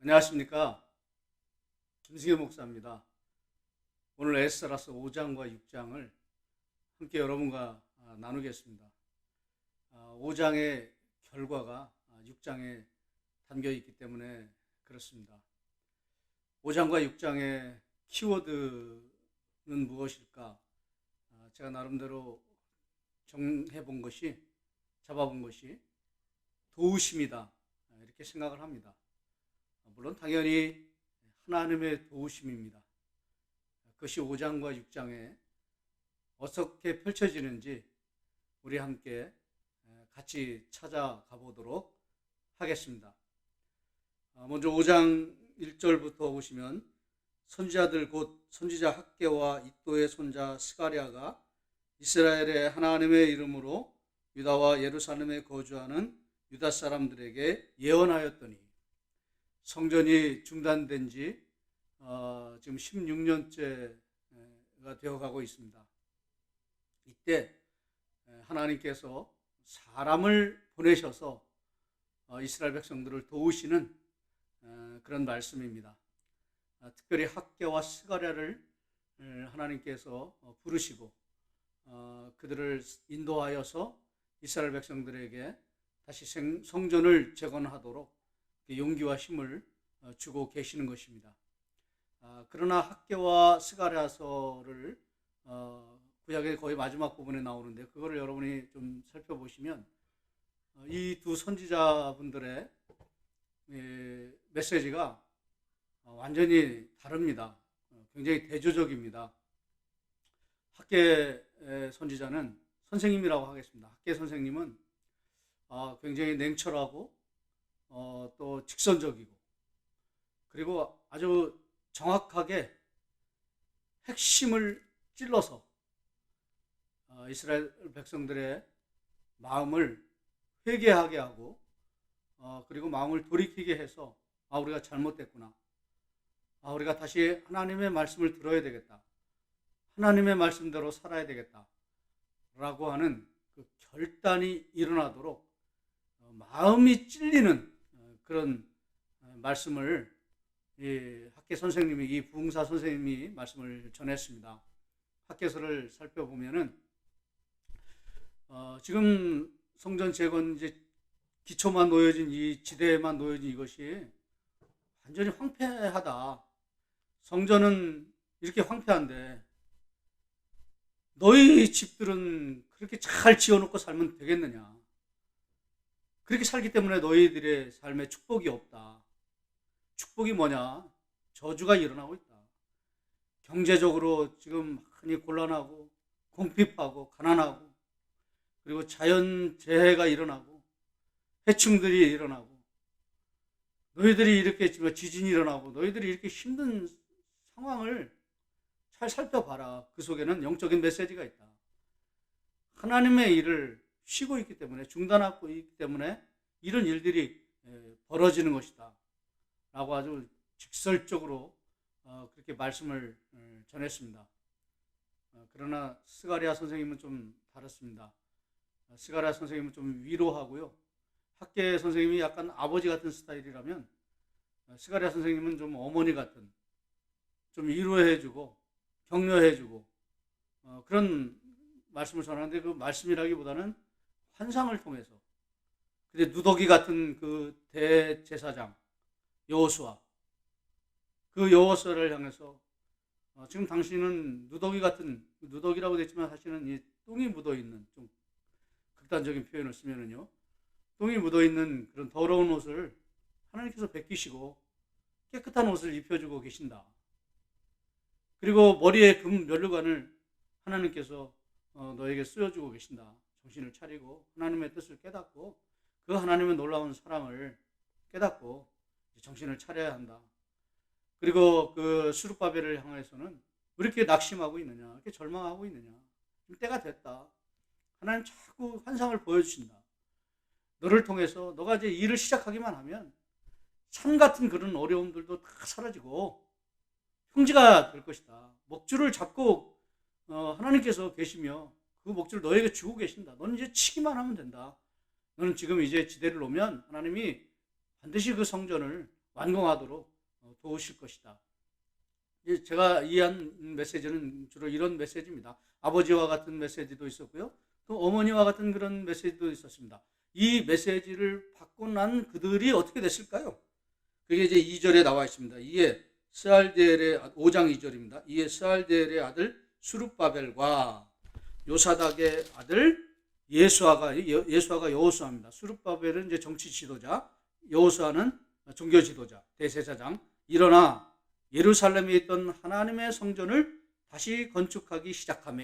안녕하십니까. 김승현 목사입니다. 오늘 에스더라서 5장과 6장을 함께 여러분과 나누겠습니다. 5장의 결과가 6장에 담겨 있기 때문에 그렇습니다. 5장과 6장의 키워드는 무엇일까? 제가 나름대로 잡아본 것이 도우심이다, 이렇게 생각을 합니다. 물론 당연히 하나님의 도우심입니다. 그것이 5장과 6장에 어떻게 펼쳐지는지 우리 함께 같이 찾아가 보도록 하겠습니다. 먼저 5장 1절부터 보시면 선지자들 곧 선지자 학개와 이도의 손자 스가랴가 이스라엘의 하나님의 이름으로 유다와 예루살렘에 거주하는 유다 사람들에게 예언하였더니, 성전이 중단된 지 지금 16년째가 되어가고 있습니다. 이때 하나님께서 사람을 보내셔서 이스라엘 백성들을 도우시는 그런 말씀입니다. 특별히 학개와 스가랴를 하나님께서 부르시고 그들을 인도하여서 이스라엘 백성들에게 다시 성전을 재건하도록 용기와 힘을 주고 계시는 것입니다. 그러나 학개와 스가랴서를 구약의 거의 마지막 부분에 나오는데, 그거를 여러분이 좀 살펴보시면 이 두 선지자분들의 메시지가 완전히 다릅니다. 굉장히 대조적입니다. 학개 선지자는 선생님이라고 하겠습니다. 학개 선생님은 굉장히 냉철하고 또 직선적이고, 그리고 아주 정확하게 핵심을 찔러서 이스라엘 백성들의 마음을 회개하게 하고 그리고 마음을 돌이키게 해서 우리가 잘못됐구나, 우리가 다시 하나님의 말씀을 들어야 되겠다, 하나님의 말씀대로 살아야 되겠다 라고 하는 그 결단이 일어나도록 마음이 찔리는 그런 말씀을 학개 선생님이, 이 부흥사 선생님이 말씀을 전했습니다. 학개서를 살펴보면은 지금 성전 재건 이제 기초만 놓여진, 이 지대만 놓여진 이것이 완전히 황폐하다. 성전은 이렇게 황폐한데 너희 집들은 그렇게 잘 지어놓고 살면 되겠느냐? 그렇게 살기 때문에 너희들의 삶에 축복이 없다. 축복이 뭐냐? 저주가 일어나고 있다. 경제적으로 지금 많이 곤란하고 궁핍하고 가난하고, 그리고 자연재해가 일어나고 해충들이 일어나고, 너희들이 이렇게 지진이 일어나고, 너희들이 이렇게 힘든 상황을 잘 살펴봐라. 그 속에는 영적인 메시지가 있다. 하나님의 일을 쉬고 있기 때문에, 중단하고 있기 때문에 이런 일들이 벌어지는 것이다 라고 아주 직설적으로 그렇게 말씀을 전했습니다. 그러나 스가랴 선생님은 좀 다릅니다. 스가랴 선생님은 좀 위로하고요, 학개 선생님이 약간 아버지 같은 스타일이라면 스가랴 선생님은 좀 어머니 같은, 좀 위로해주고 격려해주고 그런 말씀을 전하는데, 그 말씀이라기보다는 환상을 통해서, 근데 누더기 같은 그 대제사장 여호수아, 그 여호수아를 향해서 지금 당신은 누더기 같은, 누더기라고 됐지만 사실은 이 똥이 묻어있는, 좀 극단적인 표현을 쓰면은요, 똥이 묻어있는 그런 더러운 옷을 하나님께서 벗기시고 깨끗한 옷을 입혀주고 계신다. 그리고 머리에 금 면류관을 하나님께서 너에게 쓰여주고 계신다. 정신을 차리고 하나님의 뜻을 깨닫고 그 하나님의 놀라운 사랑을 깨닫고 정신을 차려야 한다. 그리고 그 스룹바벨을 향해서는 왜 이렇게 낙심하고 있느냐, 이렇게 절망하고 있느냐, 때가 됐다. 하나님 자꾸 환상을 보여주신다. 너를 통해서 너가 이제 일을 시작하기만 하면 산 같은 그런 어려움들도 다 사라지고 형제가 될 것이다. 목줄을 잡고 하나님께서 계시며 그 목줄을 너에게 주고 계신다. 너는 이제 치기만 하면 된다. 너는 지금 이제 지대를 놓으면 하나님이 반드시 그 성전을 완공하도록 도우실 것이다. 제가 이해한 메시지는 주로 이런 메시지입니다. 아버지와 같은 메시지도 있었고요. 또 어머니와 같은 그런 메시지도 있었습니다. 이 메시지를 받고 난 그들이 어떻게 됐을까요? 그게 이제 2절에 나와 있습니다. 이에 스알디엘의 5장 2절입니다. 이에 스알디엘의 아들 수룹바벨과 요사닥의 아들 예수아가 여호수아입니다. 수룹바벨은 이제 정치 지도자, 여호수아는 종교 지도자, 대제사장. 일어나 예루살렘에 있던 하나님의 성전을 다시 건축하기 시작하며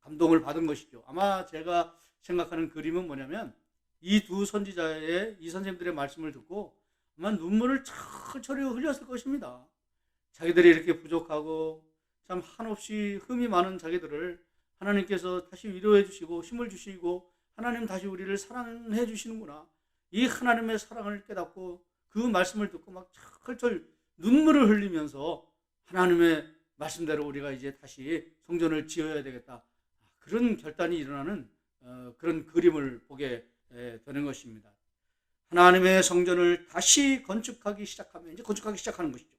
감동을 받은 것이죠. 아마 제가 생각하는 그림은 뭐냐면 이 두 선지자의 이 선생님들의 말씀을 듣고 아마 눈물을 철철이 흘렸을 것입니다. 자기들이 이렇게 부족하고 참 한없이 흠이 많은 자기들을 하나님께서 다시 위로해 주시고 힘을 주시고 하나님 다시 우리를 사랑해 주시는구나. 이 하나님의 사랑을 깨닫고 그 말씀을 듣고 막 철철 눈물을 흘리면서 하나님의 말씀대로 우리가 이제 다시 성전을 지어야 되겠다. 그런 결단이 일어나는 그런 그림을 보게 되는 것입니다. 하나님의 성전을 다시 건축하기 시작하면 이제 건축하기 시작하는 것이죠.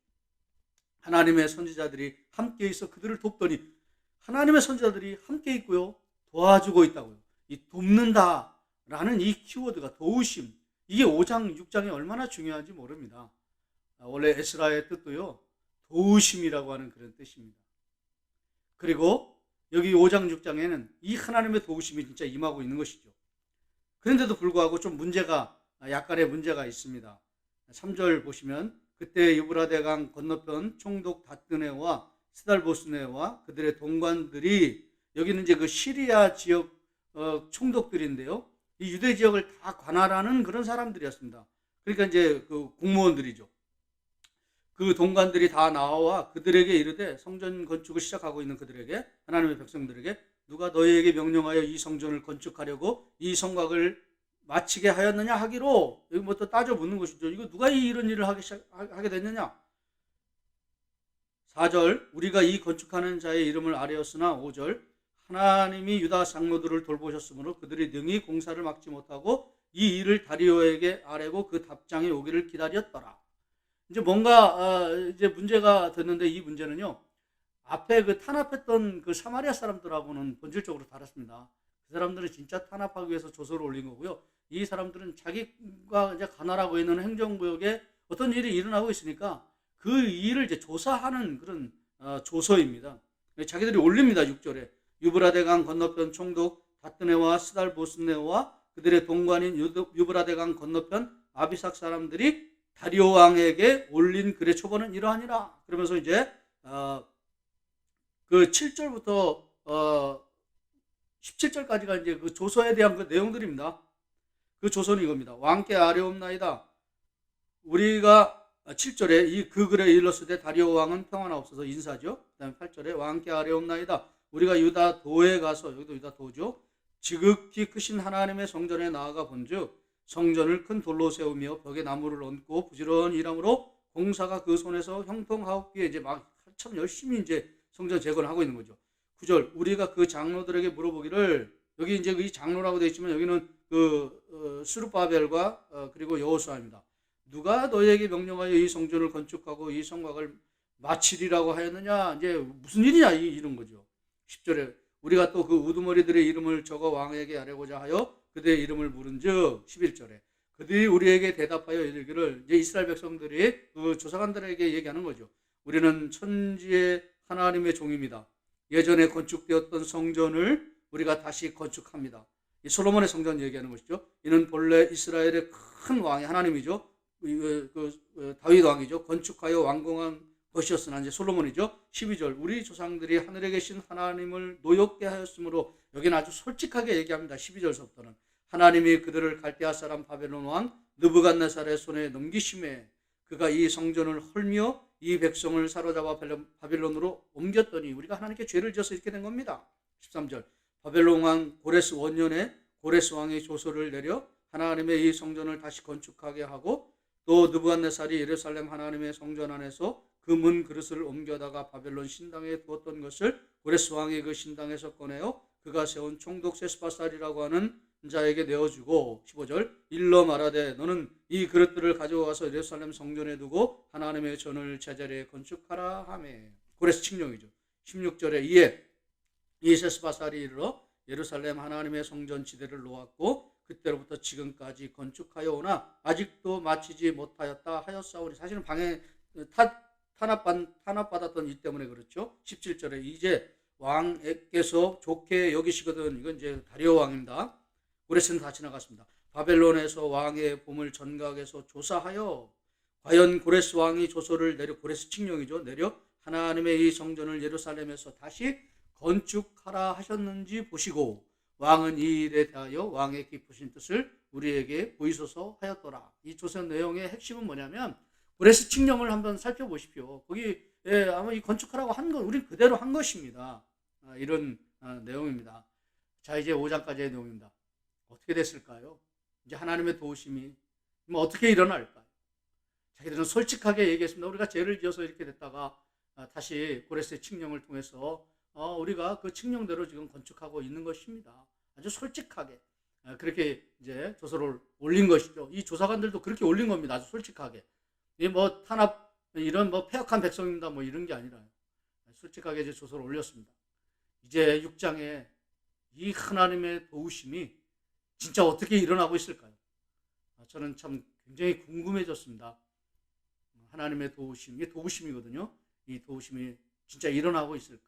하나님의 선지자들이 함께 있어 그들을 돕더니 하나님의 선지자들이 함께 있고요. 도와주고 있다고요. 이 돕는다라는 이 키워드가 도우심. 이게 5장, 6장에 얼마나 중요한지 모릅니다. 원래 에스라의 뜻도요. 도우심이라고 하는 그런 뜻입니다. 그리고 여기 5장, 6장에는 이 하나님의 도우심이 진짜 임하고 있는 것이죠. 그런데도 불구하고 좀 약간의 문제가 있습니다. 3절 보시면 그때 유브라데강 건너편 총독 다뜨네와 스달보스네와 그들의 동관들이 여기는 이제 그 시리아 지역 총독들인데요. 이 유대 지역을 다 관할하는 그런 사람들이었습니다. 그러니까 이제 그 공무원들이죠. 그 동관들이 다 나와 그들에게 이르되 성전 건축을 시작하고 있는 그들에게 하나님의 백성들에게 누가 너희에게 명령하여 이 성전을 건축하려고 이 성곽을 마치게 하였느냐 하기로 여기 뭐 또 따져 묻는 것이죠. 이거 누가 이런 일을 하게 됐느냐? 4절 우리가 이 건축하는 자의 이름을 아뢰었으나 5절 하나님이 유다 장로들을 돌보셨으므로 그들이 능히 공사를 막지 못하고 이 일을 다리오에게 아뢰고 그 답장이 오기를 기다렸더라. 이제 뭔가 이제 문제가 됐는데 이 문제는요. 앞에 그 탄압했던 그 사마리아 사람들하고는 본질적으로 다릅니다. 그 사람들은 진짜 탄압하기 위해서 조서를 올린 거고요. 이 사람들은 자기가 이제 관할하고 있는 행정구역에 어떤 일이 일어나고 있으니까 그 일을 이제 조사하는 그런 조서입니다. 자기들이 올립니다. 6절에 유브라데강 건너편 총독 다뜨네와 스달보스네와 그들의 동관인 유브라데강 건너편 아비삭 사람들이 다리오 왕에게 올린 글의 초본은 이러하니라. 그러면서 이제 그 7절부터 17절까지가 이제 그 조서에 대한 그 내용들입니다. 그 조서는 이겁니다. 왕께 아뢰옵나이다. 우리가 7절에 이 그 글에 일렀으되 다리오 왕은 평안하옵소서 인사죠. 그 다음에 8절에 왕께 아뢰옵나이다. 우리가 유다 도에 가서 여기도 유다 도죠. 지극히 크신 하나님의 성전에 나아가 본즉 성전을 큰 돌로 세우며 벽에 나무를 얹고 부지런히 일함으로 공사가 그 손에서 형통하옵기에 이제 막 참 열심히 이제 성전 재건을 하고 있는 거죠. 9절 우리가 그 장로들에게 물어보기를 여기 이제 이 장로라고 되어 있지만 여기는 그 스룹바벨과 그리고 여호수아입니다. 누가 너희에게 명령하여 이 성전을 건축하고 이 성곽을 마치리라고 하였느냐? 이제 무슨 일이냐 이런 거죠. 10절에 우리가 또 그 우두머리들의 이름을 적어 왕에게 아뢰고자 하여 그들의 이름을 물은즉 11절에 그들이 우리에게 대답하여 이르기를 이제 이스라엘 백성들이 그 조사관들에게 얘기하는 거죠. 우리는 천지의 하나님의 종입니다. 예전에 건축되었던 성전을 우리가 다시 건축합니다. 이 솔로몬의 성전 얘기하는 것이죠. 이는 본래 이스라엘의 큰 왕이 하나님이죠. 다윗 왕이죠. 건축하여 완공한 것이었으나 이제 솔로몬이죠. 12절 우리 조상들이 하늘에 계신 하나님을 노엽게 하였으므로 여기는 아주 솔직하게 얘기합니다. 12절서부터는 하나님이 그들을 갈대아 사람 바벨론 왕 느부갓네살의 손에 넘기심에 그가 이 성전을 헐며 이 백성을 사로잡아 바벨론으로 옮겼더니 우리가 하나님께 죄를 지어서 이렇게 된 겁니다. 13절 바벨론 왕 고레스 원년에 고레스 왕의 조서를 내려 하나님의 이 성전을 다시 건축하게 하고 또 느부갓네살이 예루살렘 하나님의 성전 안에서 그 문 그릇을 옮겨다가 바벨론 신당에 두었던 것을 고레스 왕의 그 신당에서 꺼내어 그가 세운 총독 세스바살이라고 하는 자에게 내어주고 15절 일러 말하되 너는 이 그릇들을 가져와서 예루살렘 성전에 두고 하나님의 전을 제자리에 건축하라 하매 고레스 칙령이죠. 16절에 이에 이 세스바살이 이르러 예루살렘 하나님의 성전 지대를 놓았고 그때로부터 지금까지 건축하여 오나 아직도 마치지 못하였다 하였사오니 사실은 방해 탄압받았던 이 때문에 그렇죠. 17절에 이제 왕에게서 좋게 여기시거든. 이건 이제 다리오 왕입니다. 고레스는 다 지나갔습니다. 바벨론에서 왕의 보물 전각에서 조사하여 과연 고레스 왕이 조서를 내려 고레스 칙령이죠. 내려 하나님의 이 성전을 예루살렘에서 다시 건축하라 하셨는지 보시고 왕은 이 일에 대하여 왕의 깊으신 뜻을 우리에게 보이소서 하였더라. 이 조서 내용의 핵심은 뭐냐면 고레스 칙령을 한번 살펴보십시오. 거기 아마 이 건축하라고 한 건 우리 그대로 한 것입니다. 이런 내용입니다. 자, 이제 5장까지의 내용입니다. 어떻게 됐을까요? 이제 하나님의 도우심이 어떻게 일어날까요? 자기들은 솔직하게 얘기했습니다. 우리가 죄를 지어서 이렇게 됐다가 다시 고레스의 칙령을 통해서 우리가 그 칙령대로 지금 건축하고 있는 것입니다. 아주 솔직하게 그렇게 이제 조서를 올린 것이죠. 이 조사관들도 그렇게 올린 겁니다. 아주 솔직하게. 이 뭐 탄압 이런 뭐 패역한 백성입니다. 뭐 이런 게 아니라 솔직하게 이제 조서를 올렸습니다. 이제 6장에 이 하나님의 도우심이 진짜 어떻게 일어나고 있을까요? 저는 참 굉장히 궁금해졌습니다. 하나님의 도우심, 이게 도우심이거든요. 이 도우심이 진짜 일어나고 있을까?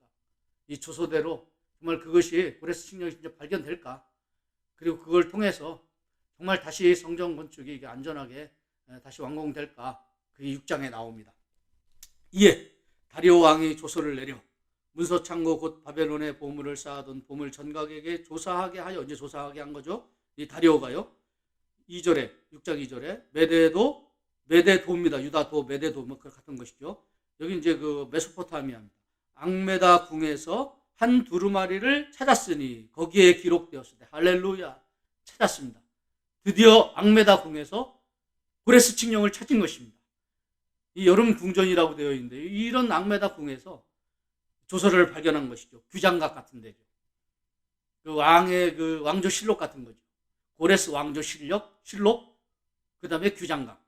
이 조서대로 정말 그것이 고레스 칙령이 진짜 발견될까? 그리고 그걸 통해서 정말 다시 성전 건축이 이게 안전하게 다시 완공될까? 그게 6장에 나옵니다. 이에 다리오 왕이 조서를 내려 문서 창고 곧 바벨론의 보물을 쌓아둔 보물 전각에게 조사하게 하여 이제 조사하게 한 거죠. 이 다리오가요. 2절에 6장 2절에 메데도입니다. 유다도 메데도 뭐 같은 것이죠. 여기 이제 그 메소포타미아입니다. 앙메다 궁에서 한 두루마리를 찾았으니 거기에 기록되었을 때 할렐루야 찾았습니다. 드디어 앙메다 궁에서 고레스 칙령을 찾은 것입니다. 이 여름 궁전이라고 되어 있는데 이런 앙메다 궁에서 조서를 발견한 것이죠. 규장각 같은 데죠. 그 왕의 그 왕조실록 같은 거죠. 고레스 왕조실록, 그 다음에 규장각.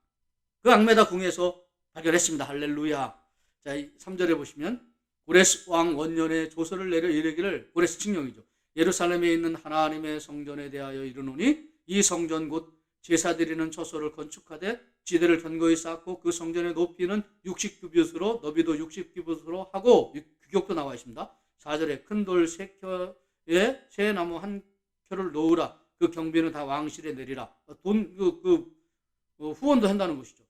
그 앙메다 궁에서 발견했습니다. 할렐루야. 자, 3절에 보시면 고레스 왕 원년에 조서를 내려 이르기를 고레스 칙령이죠. 예루살렘에 있는 하나님의 성전에 대하여 이르노니 이 성전 곧 제사 드리는 처소를 건축하되 지대를 견고히 쌓고 그 성전의 높이는 60규빗으로 너비도 60규빗으로 하고 규격도 나와 있습니다. 4절에 큰 돌 3켜에 새 나무 1켜를 놓으라. 그 경비는 다 왕실에 내리라. 후원도 한다는 것이죠.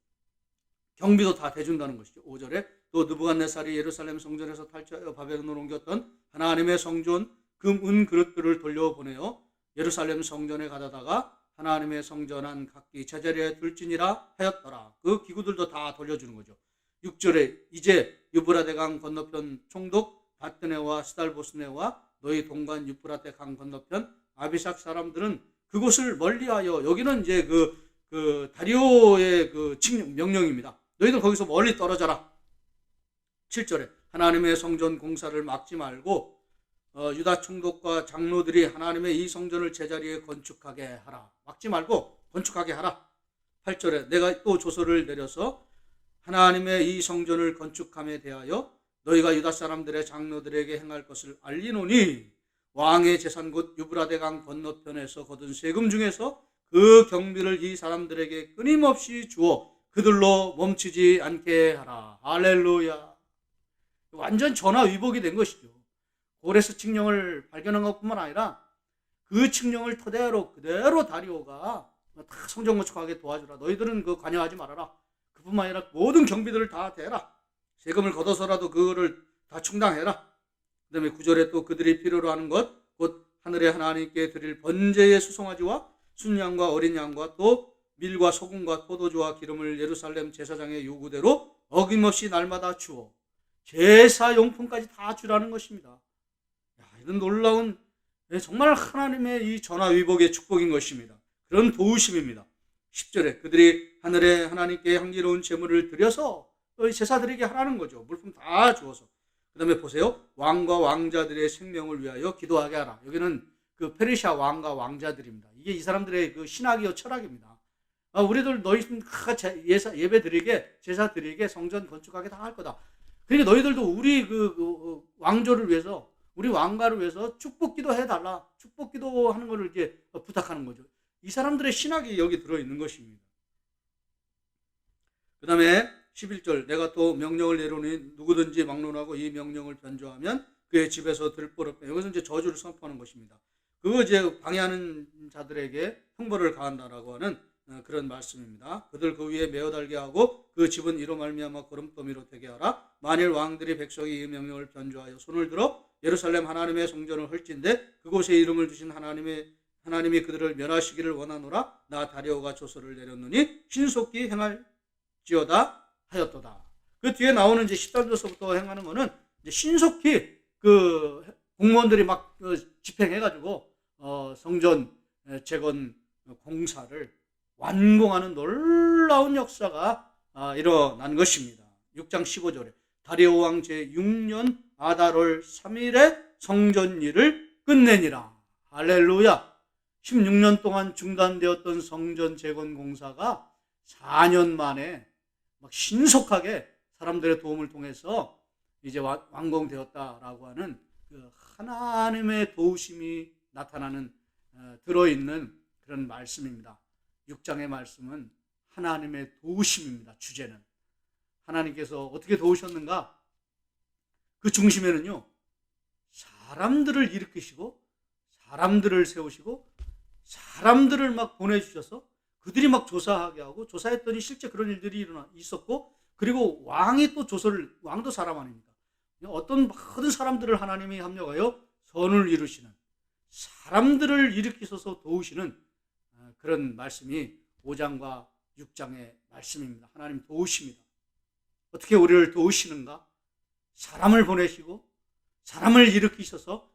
경비도 다 대준다는 것이죠. 5절에 또 느부갓네살이 예루살렘 성전에서 탈취하여 바벨론으로 옮겼던 하나님의 성전 금, 은 그릇들을 돌려보내어 예루살렘 성전에 가져다가 하나님의 성전한 각기 제자리에 둘지니라 하였더라. 그 기구들도 다 돌려주는 거죠. 6절에 이제 유브라데 강 건너편 총독 바뜨네와 스달보스네와 너희 동관 유프라테 강 건너편 아비삭 사람들은 그곳을 멀리하여 여기는 이제 그 다리오의 그 명령입니다. 너희들 거기서 멀리 떨어져라. 7절에 하나님의 성전 공사를 막지 말고 유다 총독과 장로들이 하나님의 이 성전을 제자리에 건축하게 하라. 막지 말고 건축하게 하라. 8절에 내가 또 조서를 내려서 하나님의 이 성전을 건축함에 대하여 너희가 유다 사람들의 장로들에게 행할 것을 알리노니 왕의 재산 곧 유브라데 강 건너편에서 거둔 세금 중에서 그 경비를 이 사람들에게 끊임없이 주어 그들로 멈추지 않게 하라. 할렐루야. 완전 전화위복이 된 것이죠. 고레스 칙령을 발견한 것뿐만 아니라 그 칙령을 토대로 그대로 다리오가 다 성전 건축하게 도와주라. 너희들은 그 관여하지 말아라. 그뿐만 아니라 모든 경비들을 다 대라. 세금을 걷어서라도 그거를 다 충당해라. 그 다음에 9절에 또 그들이 필요로 하는 것 곧 하늘의 하나님께 드릴 번제의 수송아지와 순양과 어린 양과 또 밀과 소금과 포도주와 기름을 예루살렘 제사장의 요구대로 어김없이 날마다 주어 제사용품까지 다 주라는 것입니다. 이런 놀라운 정말 하나님의 이 전화위복의 축복인 것입니다. 그런 도우심입니다. 10절에 그들이 하늘의 하나님께 향기로운 제물을 드려서 제사드리게 하라는 거죠. 물품 다 주어서. 그 다음에 보세요. 왕과 왕자들의 생명을 위하여 기도하게 하라. 여기는 그 페르시아 왕과 왕자들입니다. 이게 이 사람들의 그 신학이요 철학입니다. 우리들 너희 예배 드리게 제사 드리게 성전 건축하게 다 할 거다. 그러니까 너희들도 우리 왕조를 위해서 우리 왕가를 위해서 축복기도 해달라. 축복기도 하는 것을 이제 부탁하는 거죠. 이 사람들의 신학이 여기 들어있는 것입니다. 그 다음에 11절 내가 또 명령을 내려오니 누구든지 막론하고 이 명령을 변조하면 그의 집에서 들보렵다. 여기서 이제 저주를 선포하는 것입니다. 그거 이제 방해하는 자들에게 형벌을 가한다라고 하는 그런 말씀입니다. 그들 그 위에 메어 달게 하고 그 집은 이로 말미암아 거름더미로 되게 하라. 만일 왕들이 백성이 이 명령을 변조하여 손을 들어 예루살렘 하나님의 성전을 헐진데 그곳에 이름을 두신 하나님이 그들을 멸하시기를 원하노라. 나 다리오가 조서를 내렸노니 신속히 행할지어다 하였도다. 그 뒤에 나오는 이제 13절서부터 행하는 거는 이제 신속히 그 공무원들이 막 집행해가지고 성전 재건 공사를 완공하는 놀라운 역사가 일어난 것입니다. 6장 15절에 다리오 왕 제6년 아달월 3일에 성전 일을 끝내니라. 할렐루야. 16년 동안 중단되었던 성전 재건 공사가 4년 만에 막 신속하게 사람들의 도움을 통해서 이제 완공되었다라고 하는 그 하나님의 도우심이 나타나는 들어있는 그런 말씀입니다. 6장의 말씀은 하나님의 도우심입니다. 주제는 하나님께서 어떻게 도우셨는가? 그 중심에는요 사람들을 일으키시고 사람들을 세우시고 사람들을 막 보내주셔서 그들이 막 조사하게 하고 조사했더니 실제 그런 일들이 있었고 그리고 왕이 또 왕도 사람 아닙니까? 어떤 모든 사람들을 하나님이 합력하여 선을 이루시는 사람들을 일으키셔서 도우시는 그런 말씀이 5장과 6장의 말씀입니다. 하나님 도우십니다. 어떻게 우리를 도우시는가? 사람을 보내시고 사람을 일으키셔서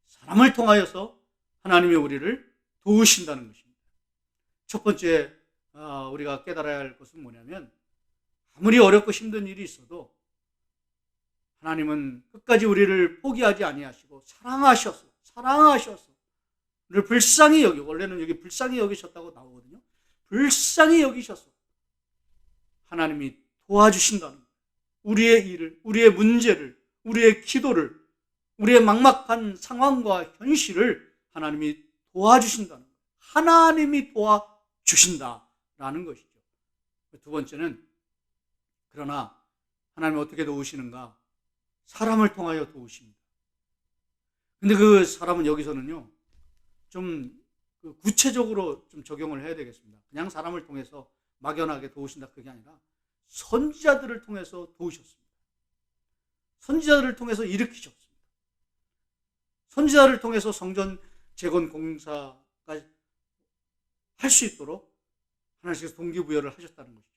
사람을 통하여서 하나님이 우리를 도우신다는 것입니다. 첫 번째 우리가 깨달아야 할 것은 뭐냐면 아무리 어렵고 힘든 일이 있어도 하나님은 끝까지 우리를 포기하지 아니하시고 사랑하셔서 우리를 불쌍히 여기고 원래는 여기 불쌍히 여기셨다고 나오거든요. 불쌍히 여기셔서 하나님이 도와주신다는 거예요. 우리의 일을, 우리의 문제를, 우리의 기도를, 우리의 막막한 상황과 현실을 하나님이 도와주신다는 거예요. 하나님이 도와주신다라는 것이죠. 두 번째는 그러나 하나님이 어떻게 도우시는가? 사람을 통하여 도우십니다. 근데 그 사람은 여기서는요, 좀 구체적으로 좀 적용을 해야 되겠습니다. 그냥 사람을 통해서 막연하게 도우신다 그게 아니라 선지자들을 통해서 도우셨습니다. 선지자들을 통해서 일으키셨습니다. 선지자를 통해서 성전 재건 공사가 할 수 있도록 하나님께서 동기부여를 하셨다는 것이죠.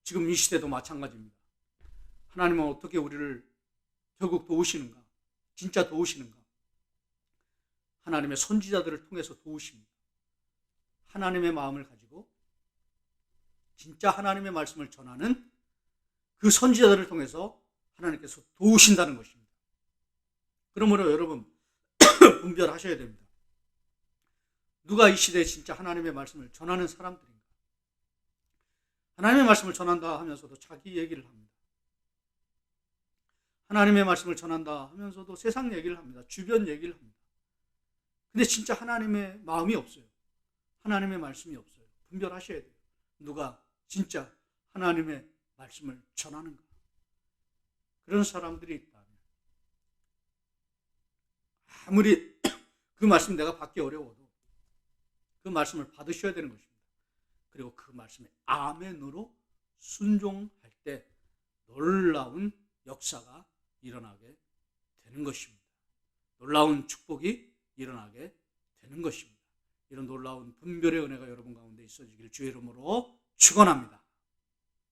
지금 이 시대도 마찬가지입니다. 하나님은 어떻게 우리를 결국 도우시는가? 진짜 도우시는가? 하나님의 선지자들을 통해서 도우십니다. 하나님의 마음을 가지고 진짜 하나님의 말씀을 전하는 그 선지자들을 통해서 하나님께서 도우신다는 것입니다. 그러므로 여러분 분별하셔야 됩니다. 누가 이 시대에 진짜 하나님의 말씀을 전하는 사람들인가? 하나님의 말씀을 전한다 하면서도 자기 얘기를 합니다. 하나님의 말씀을 전한다 하면서도 세상 얘기를 합니다. 주변 얘기를 합니다. 근데 진짜 하나님의 마음이 없어요. 하나님의 말씀이 없어요. 분별하셔야 돼요. 누가 진짜 하나님의 말씀을 전하는가? 그런 사람들이 있다면 아무리 그 말씀 내가 받기 어려워도 그 말씀을 받으셔야 되는 것입니다. 그리고 그 말씀에 아멘으로 순종할 때 놀라운 역사가 일어나게 되는 것입니다. 놀라운 축복이 일어나게 되는 것입니다. 이런 놀라운 분별의 은혜가 여러분 가운데 있어지기를 주의 이름으로 축원합니다.